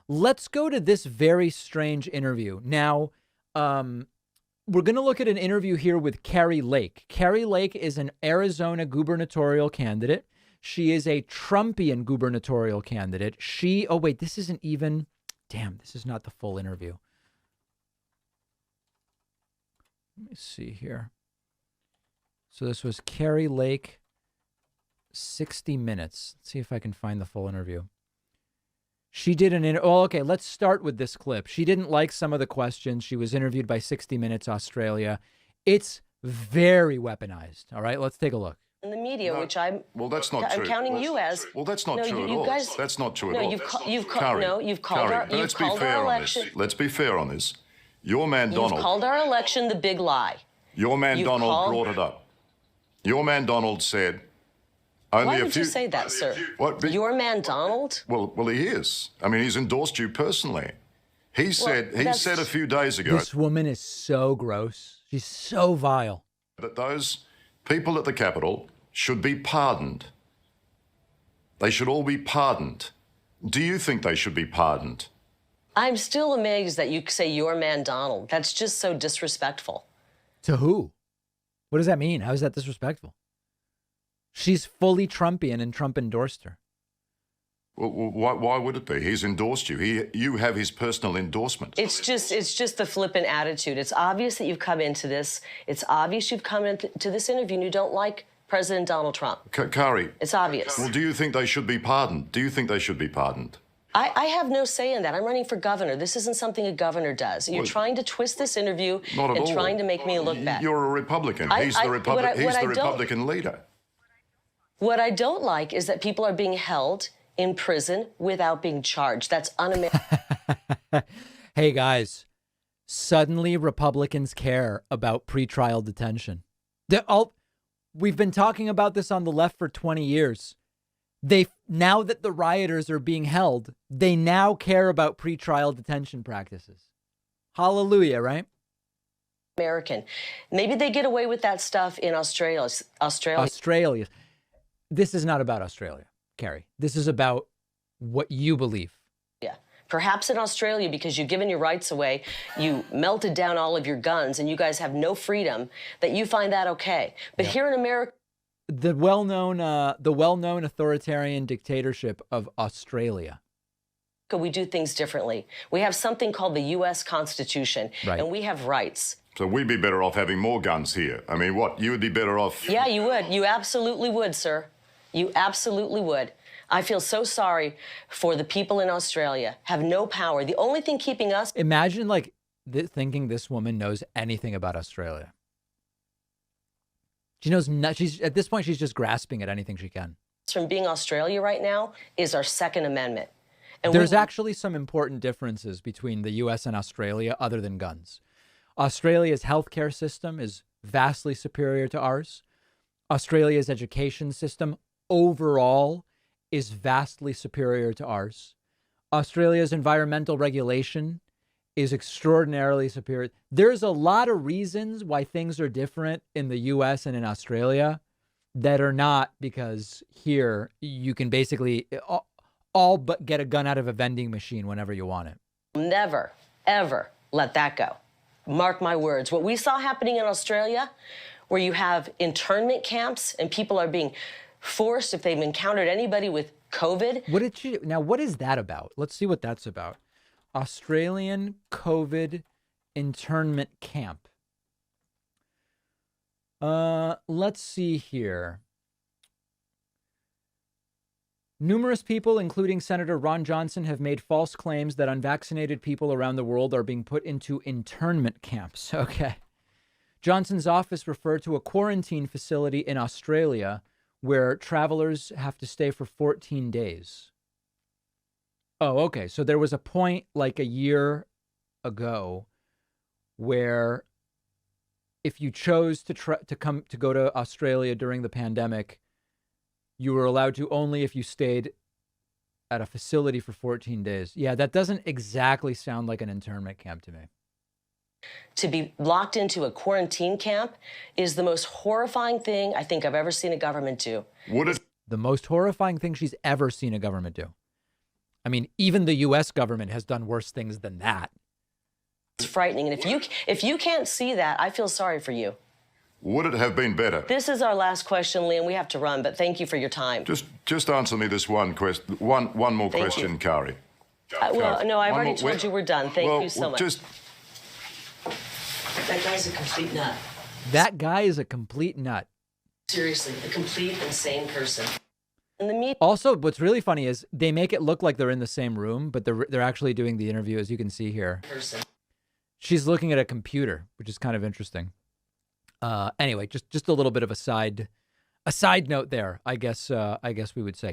Let's go to this very strange interview. Now, we're going to look at an interview here with Kari Lake. Kari Lake is an Arizona gubernatorial candidate. She is a Trumpian gubernatorial candidate. Oh, wait, this isn't even, damn, this is not the full interview. Let me see here. So this was Kari Lake, 60 Minutes. Let's see if I can find the full interview. She did okay, let's start with this clip. She didn't like some of the questions. She was interviewed by 60 Minutes Australia. It's very weaponized. All right, let's take a look. In the media, which I'm that's not true. I'm counting you as. Well, that's not true at all. That's not true at all. You've called our election. Let's be fair on this. Your man Donald. You've called our election the big lie. Your man Donald brought it up. Your man Donald said. Why would you say that, sir? What? Your man Donald? Well, he is. I mean, he's endorsed you personally. He said a few days ago. This woman is so gross. She's so vile. That those people at the Capitol should be pardoned. They should all be pardoned. Do you think they should be pardoned? I'm still amazed that you say your man Donald. That's just so disrespectful. To who? What does that mean? How is that disrespectful? She's fully Trumpian and Trump endorsed her. Well, why would it be? He's endorsed you. You have his personal endorsement. It's just the flippant attitude. It's obvious that you've come into this. It's obvious you've come into this interview and you don't like President Donald Trump. Kari. It's obvious. Well, do you think they should be pardoned? Do you think they should be pardoned? I have no say in that. I'm running for governor. This isn't something a governor does. You're trying to twist this interview and trying to make me look bad. You're a Republican. He's the Republican leader. What I don't like is that people are being held in prison without being charged. That's un-American. Hey, guys, suddenly Republicans care about pretrial detention. We've been talking about this on the left for 20 years. Now that the rioters are being held, they now care about pretrial detention practices. Hallelujah, right? American. Maybe they get away with that stuff in Australia. Australia. This is not about Australia, Kari. This is about what you believe. Yeah. Perhaps in Australia, because you've given your rights away, you melted down all of your guns, and you guys have no freedom, that you find that okay. But here in America, the well-known authoritarian dictatorship of Australia. We do things differently. We have something called the U.S. Constitution, and we have rights. So we'd be better off having more guns here. I mean, what? You would be better off? Yeah, you would. You absolutely would, sir. You absolutely would. I feel so sorry for the people in Australia. Have no power. The only thing keeping us... Imagine, thinking this woman knows anything about Australia. She knows at this point, she's just grasping at anything she can. From being Australia right now is our Second Amendment. And there's actually some important differences between the U.S. and Australia other than guns. Australia's healthcare system is vastly superior to ours. Australia's education system overall is vastly superior to ours. Australia's environmental regulation is extraordinarily superior. There's a lot of reasons why things are different in the U.S. and in Australia that are not because here you can basically all but get a gun out of a vending machine whenever you want it. Never, ever let that go. Mark my words. What we saw happening in Australia, where you have internment camps and people are being forced if they've encountered anybody with COVID. What is that about? Let's see what that's about. Australian COVID internment camp. Let's see here. Numerous people, including Senator Ron Johnson, have made false claims that unvaccinated people around the world are being put into internment camps. Okay. Johnson's office referred to a quarantine facility in Australia where travelers have to stay for 14 days. Oh, okay. So there was a point like a year ago where if you chose to go to Australia during the pandemic, you were allowed to only if you stayed at a facility for 14 days. Yeah, that doesn't exactly sound like an internment camp to me. To be locked into a quarantine camp is the most horrifying thing I think I've ever seen a government do. The most horrifying thing she's ever seen a government do. I mean, even the U.S. government has done worse things than that. It's frightening. And if you can't see that, I feel sorry for you. Would it have been better? This is our last question, Liam. We have to run, but thank you for your time. Just answer me this one question. One more Thank question, you. Kari. Well, no, I've One already more- told you we're done. Thank you so much. Just That guy's a complete nut. That guy is a complete nut. Seriously, a complete insane person. And the media. Also, what's really funny is they make it look like they're in the same room, but they're actually doing the interview, as you can see here. She's looking at a computer, which is kind of interesting. Anyway, just a little bit of a side note there, I guess we would say.